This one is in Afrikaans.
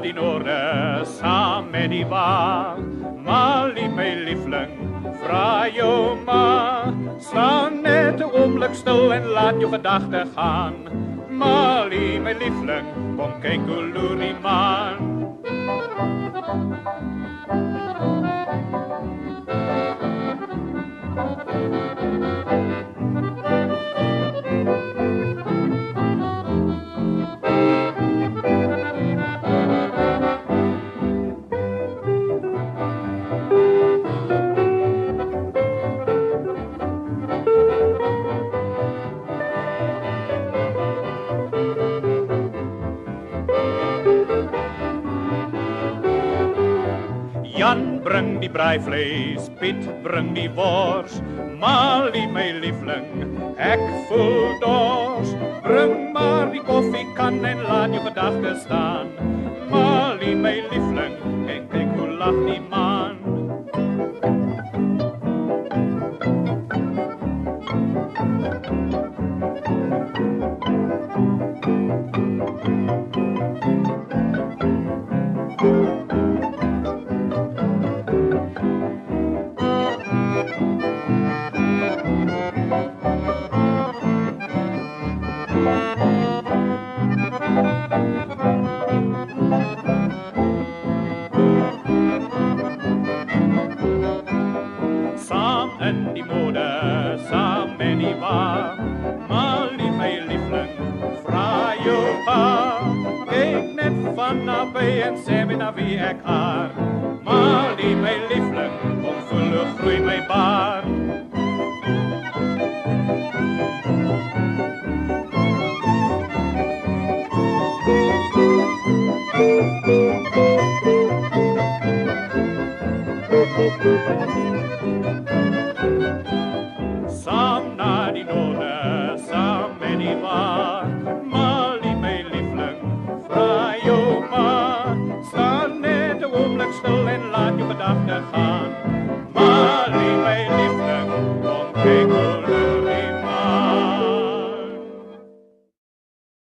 naar die noorden, saam met die wa. Malie, mijn liefling, vraag jou maar. Sta net een ogenblik stil en laat je gedachten gaan. Malie, mijn liefling, kom kijk hoe loer die man. Jan bring die braaivlees, Piet bring die wors. Malie, my liefling, ek voel dors. Bring maar die koffiekan en laat jou gedagte staan. Malie, my liefling, en kyk hoe lag die man. Saam in die mode, saam in die wa. Malie, my liefling, vraag jou pa. Kyk net van nabij en sê my na wie ek haar. Malie, my liefling, kom voel hoe groei my baard. Thank you.